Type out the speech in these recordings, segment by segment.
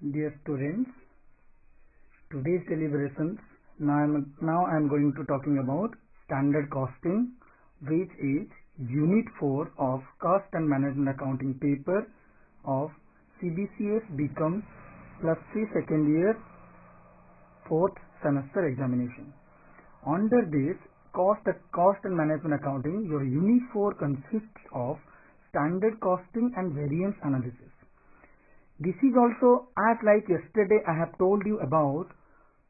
Dear students, today's deliberations, now I am going to talking about standard costing, which is Unit 4 of Cost and Management Accounting paper of CBCS BCom plus 3 second year 4th semester examination. Under this cost and management accounting, your Unit 4 consists of standard costing and variance analysis. This is also, as like yesterday I have told you about,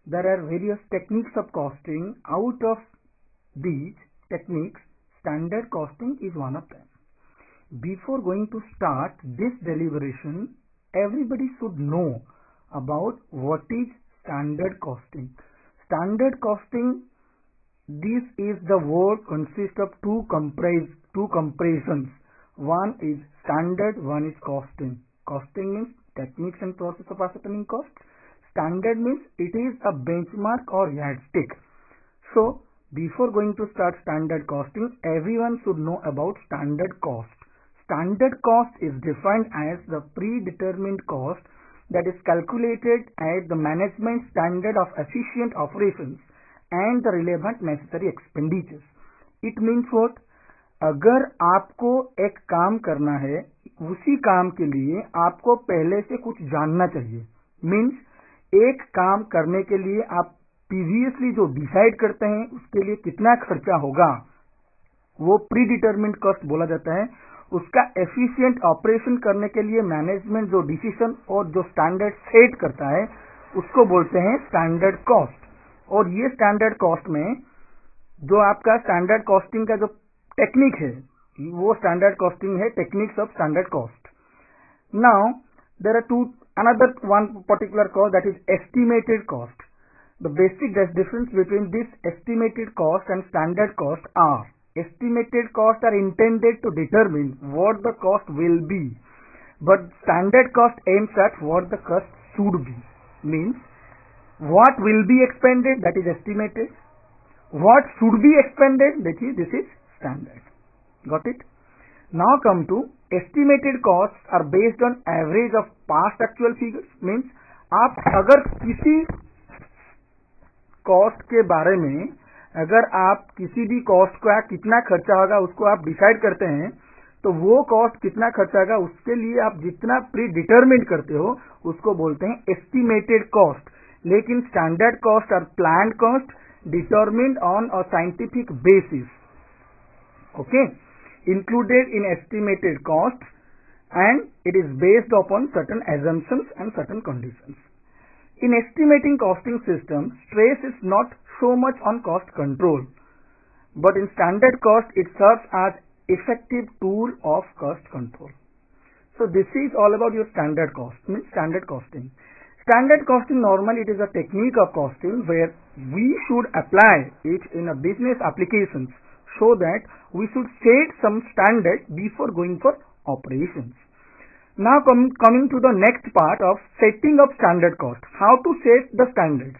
there are various techniques of costing. Out of these techniques, standard costing is one of them. Before going to start this deliberation, everybody should know about what is standard costing. Standard costing, this is the word consists of two comparisons. One is standard, one is costing. Costing means techniques and process of ascertaining cost. Standard means it is a benchmark or yardstick. So, before going to start standard costing, everyone should know about standard cost. Standard cost is defined as the predetermined cost that is calculated as the management standard of efficient operations and the relevant necessary expenditures. It means what? अगर आपको एक काम करना है, उसी काम के लिए आपको पहले से कुछ जानना चाहिए. मीन्स एक काम करने के लिए आप प्रीवियसली जो डिसाइड करते हैं उसके लिए कितना खर्चा होगा, वो प्री डिटरमिन्ड कॉस्ट बोला जाता है. उसका एफिशिएंट ऑपरेशन करने के लिए मैनेजमेंट जो डिसीजन और जो स्टैंडर्ड सेट करता है उसको बोलते हैं स्टैंडर्ड कॉस्ट. और ये स्टैंडर्ड कॉस्ट में जो आपका स्टैंडर्ड कॉस्टिंग का जो टेक्निक है वो स्टैंडर्ड कॉस्टिंग है, techniques of standard cost. Now there are another one particular cost, that is estimated cost. The basic difference between this estimated cost and standard cost are: estimated costs are intended to determine what the cost will be, but standard cost aims at what the cost should be. Means what will be expended, that is estimated. What should be expended, this is standard. Got it? Now come to estimated costs are based on average of past actual figures. Means आप अगर किसी cost के बारे में, अगर आप किसी भी कॉस्ट का कितना खर्चा होगा उसको आप डिसाइड करते हैं, तो वो कॉस्ट कितना खर्चा होगा उसके लिए आप जितना प्री डिटरमिन्ड करते हो उसको बोलते हैं एस्टिमेटेड कॉस्ट. लेकिन स्टैंडर्ड कॉस्ट और planned cost determined on a scientific basis. Okay, included in estimated cost, and it is based upon certain assumptions and certain conditions. In estimating costing system, stress is not so much on cost control, but in standard cost it serves as effective tool of cost control. So this is all about your standard cost, means standard costing. Standard costing, normally it is a technique of costing where we should apply it in a business applications, so that we should set some standard before going for operations. Now coming to the next part of setting of standard cost. How to set the standards?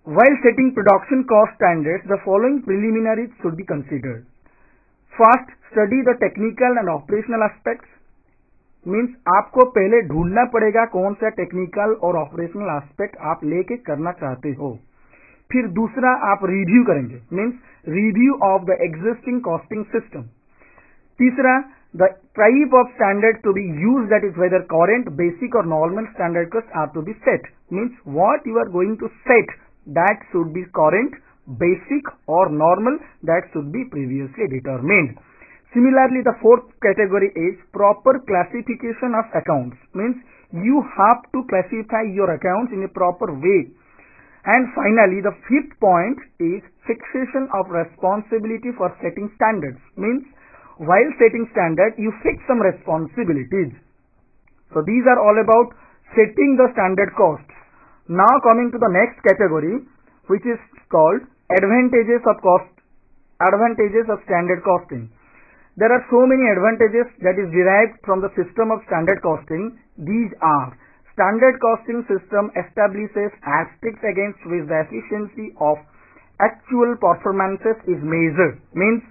While setting production cost standards, the following preliminaries should be considered. First, study the technical and operational aspects. Means आपको पहले ढूंढना पड़ेगा कौन सा technical और operational aspect आप लेके करना चाहते हो. फिर दूसरा आप रिव्यू करेंगे, means review of the existing costing system. तीसरा, the type of standard to be use, that is whether current, basic और normal standard cost are to be set. Means what you are going to set, that should be current, basic और normal, that should be previously determined. Similarly, the fourth category is proper classification of accounts. Means you have to classify your accounts in a proper way. And finally, the fifth point is fixation of responsibility for setting standards. Means while setting standard, you fix some responsibilities. So these are all about setting the standard costs. Now coming to the next category, which is called advantages of standard costing. There are so many advantages that is derived from the system of standard costing. These are: standard costing system establishes asterisks against which the efficiency of actual performances is measured. Means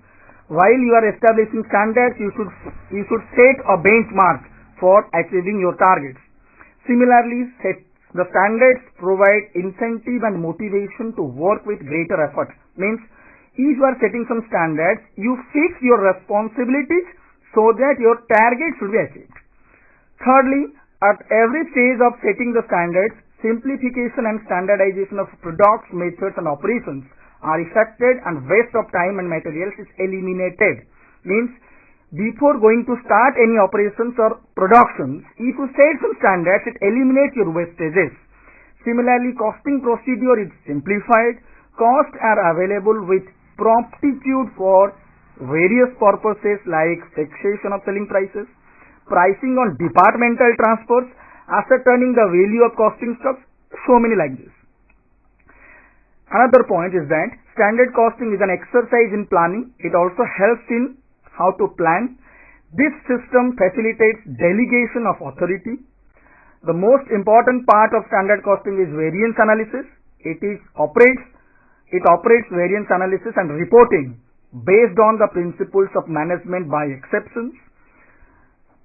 while you are establishing standards, you should set a benchmark for achieving your targets. Similarly, the standards provide incentive and motivation to work with greater effort. Means, if you are setting some standards, you fix your responsibilities so that your target should be achieved. Thirdly, at every stage of setting the standards, simplification and standardization of products, methods and operations are effected and waste of time and materials is eliminated. Means, before going to start any operations or productions, if you set some standards, it eliminates your wastages. Similarly, costing procedure is simplified. Costs are available with promptitude for various purposes like fixation of selling prices, pricing on departmental transfers, ascertaining the value of costing stocks, so many like this. Another point is that standard costing is an exercise in planning. It also helps in how to plan. This system facilitates delegation of authority. The most important part of standard costing is variance analysis. It operates variance analysis and reporting based on the principles of management by exceptions.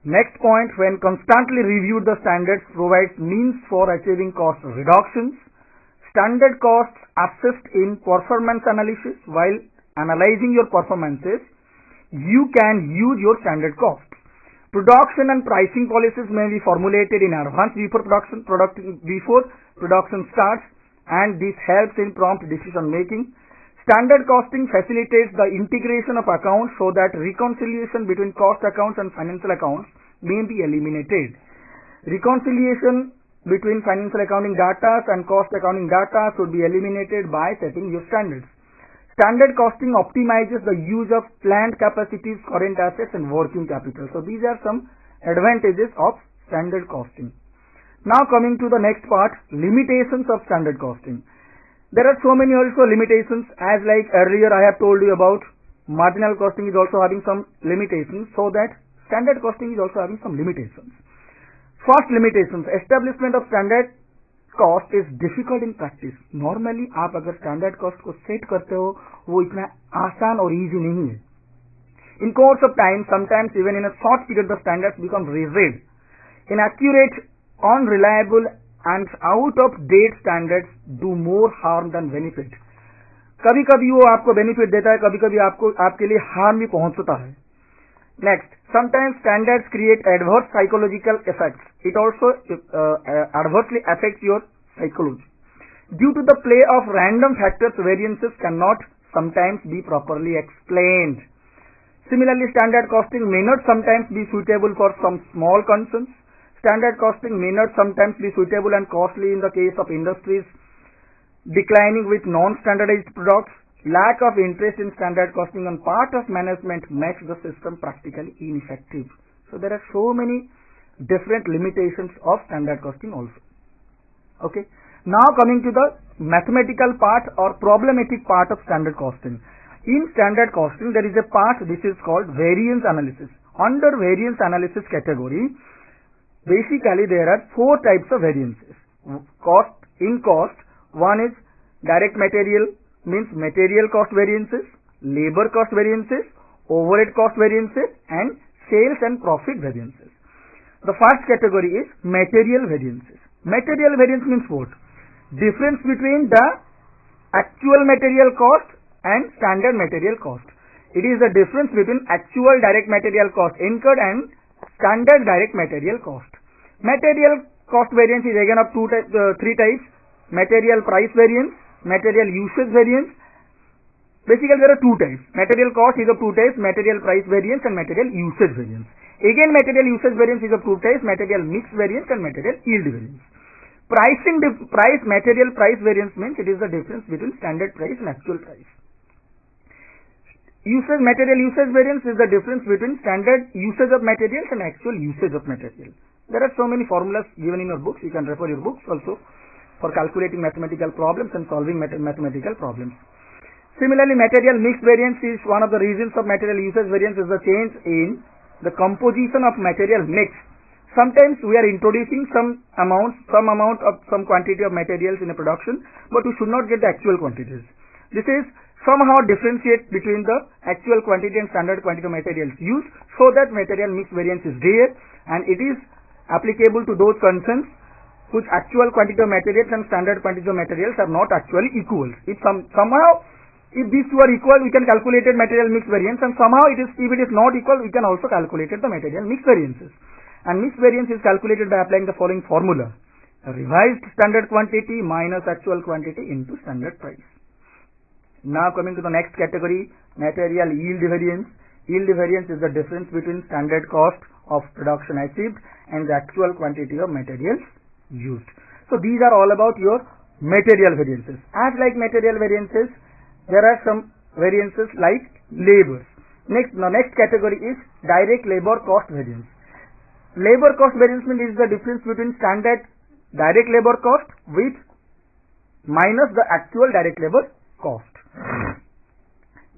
Next point, when constantly reviewed, the standards provides means for achieving cost reductions. Standard costs assist in performance analysis. While analyzing your performances, you can use your standard costs. Production and pricing policies may be formulated in advance before production starts, and this helps in prompt decision making. Standard costing facilitates the integration of accounts so that reconciliation between cost accounts and financial accounts may be eliminated. Reconciliation between financial accounting data and cost accounting data should be eliminated by setting your standards. Standard costing optimizes the use of planned capacities, current assets and working capital. So these are some advantages of standard costing. Now coming to the next part, limitations of standard costing. There are so many also limitations, as like earlier I have told you about marginal costing is also having some limitations, so that standard costing is also having some limitations. First limitations, establishment of standard cost is difficult in practice. Normally आप अगर standard cost को set करते हो, वो इतना आसान और easy नहीं है. In course of time, sometimes even in a short period, the standards become rigid, inaccurate, unreliable and out of date standards do more harm than benefit. कभी कभी वो आपको benefit देता है, कभी कभी आपके लिए harm भी पहुंचता है. Next, sometimes standards create adverse psychological effects. It also adversely affects your psychology. Due to the play of random factors, variances cannot sometimes be properly explained. Similarly, standard costing may not sometimes be suitable for some small concerns. Standard costing may not sometimes be suitable and costly in the case of industries declining with non-standardized products. Lack of interest in standard costing on part of management makes the system practically ineffective. So there are so many different limitations of standard costing also. Okay. Now coming to the mathematical part or problematic part of standard costing. In standard costing, there is a part which is called variance analysis. Under variance analysis category, basically there are four types of variances. In cost, one is direct material, means material cost variances, labor cost variances, overhead cost variances and sales and profit variances. The first category is material variances. Material variance means what? Difference between the actual material cost and standard material cost. It is the difference between actual direct material cost incurred and standard direct material cost. Material cost variance is again of three types: material price variance, material usage variance. Basically there are two types. Material cost is of two types: material price variance and material usage variance. Again material usage variance is of two types: material mix variance and material yield variance. Material price variance means it is the difference between standard price and actual price. Material usage variance is the difference between standard usage of materials and actual usage of material. There are so many formulas given in your books. You can refer your books also for calculating mathematical problems and solving mathematical problems. Similarly, material mix variance is one of the reasons of material usage variance is the change in the composition of material mix. Sometimes we are introducing some amount of some quantity of materials in a production, but we should not get the actual quantities. This is somehow differentiate between the actual quantity and standard quantity of materials used, so that material mix variance is there and it is applicable to those concerns whose actual quantity of materials and standard quantity of materials are not actually equal. If somehow if these two are equal, we can calculate material mix variance, and somehow if it is not equal, we can also calculate the material mix variances. And mix variance is calculated by applying the following formula: revised standard quantity minus actual quantity into standard price. Now coming to the next category, material yield variance. Yield variance is the difference between standard cost of production achieved and the actual quantity of materials used. So these are all about your material variances. As like material variances, there are some variances like labor. The next category is direct labor cost variance. Labor cost variance means the difference between standard direct labor cost with minus the actual direct labor cost.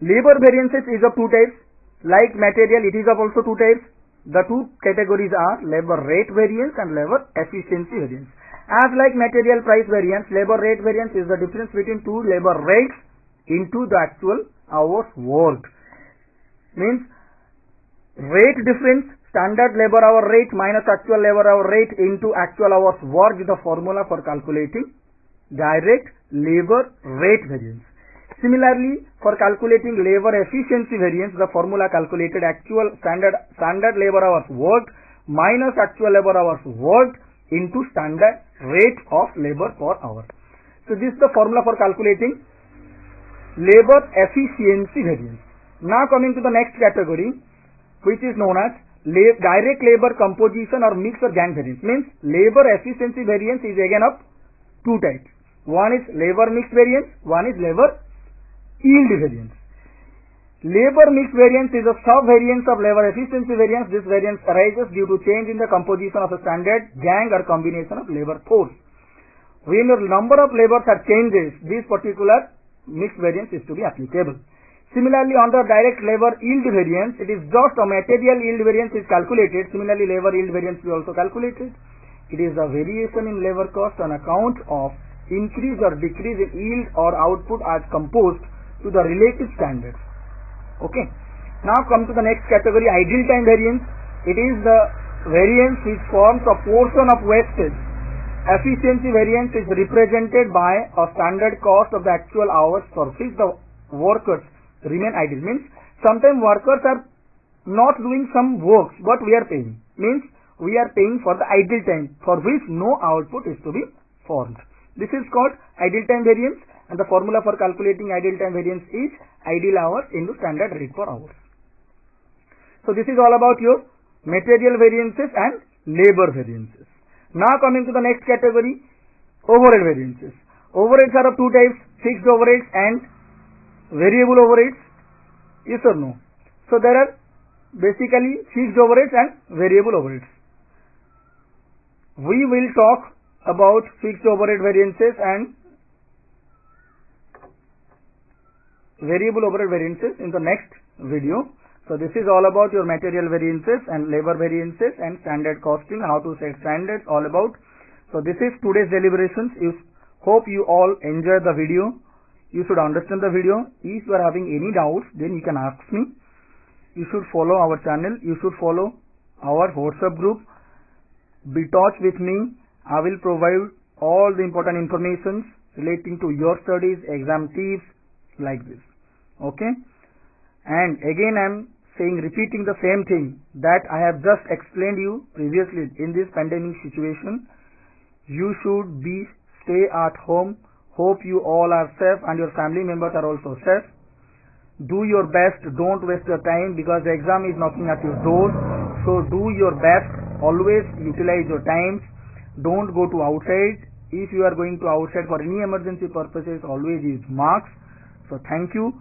Labor variances is of two types. Like material, it is of also two types. The two categories are labor rate variance and labor efficiency variance. As like material price variance, labor rate variance is the difference between two labor rates into the actual hours worked. Means rate difference, standard labor hour rate minus actual labor hour rate into actual hours worked is the formula for calculating direct labor rate variance. Similarly, for calculating labor efficiency variance, the formula calculated actual standard labor hours worked minus actual labor hours worked into standard rate of labor per hour. So this is the formula for calculating labor efficiency variance. Now coming to the next category, which is known as direct labor composition or mix or gang variance. Means labor efficiency variance is again of two types. One is labor mix variance, one is labor yield variance. Labor mix variance is a sub-variance of labor efficiency variance. This variance arises due to change in the composition of a standard gang or combination of labor force. When the number of labors are changes, this particular mix variance is to be applicable. Similarly, on the direct labor yield variance, it is just a material yield variance is calculated. Similarly, labor yield variance is also calculated. It is a variation in labor cost on account of increase or decrease in yield or output as composed to the relative standards. Okay. Now come to the next category, idle time variance. It is the variance which forms a portion of wastage. Efficiency variance is represented by a standard cost of the actual hours for which the workers remain idle. Means sometimes workers are not doing some works, but we are paying. Means we are paying for the idle time for which no output is to be formed. This is called idle time variance, and the formula for calculating idle time variance is idle hours into standard rate per hour. So this is all about your material variances and labor variances. Now coming to the next category, overhead variances. Overheads are of two types, fixed overheads and variable overheads. Yes or no? So there are basically fixed overheads and variable overheads. We will talk about fixed overhead variances and variable overhead variances in the next video. So this is all about your material variances and labor variances and standard costing, how to set standards, all about. So this is today's deliberations. Hope you all enjoy the video. You should understand the video. If you are having any doubts, then you can ask me. You should follow our channel. You should follow our WhatsApp group. Be in touch with me. I will provide all the important information relating to your studies, exam tips, like this. Okay? And again I am repeating the same thing that I have just explained you previously. In this pandemic situation, you should stay at home. Hope you all are safe and your family members are also safe. Do your best. Don't waste your time because the exam is knocking at your door. So do your best. Always utilize your time. Don't go to outside. If you are going to outside for any emergency purposes, always use masks. So thank you.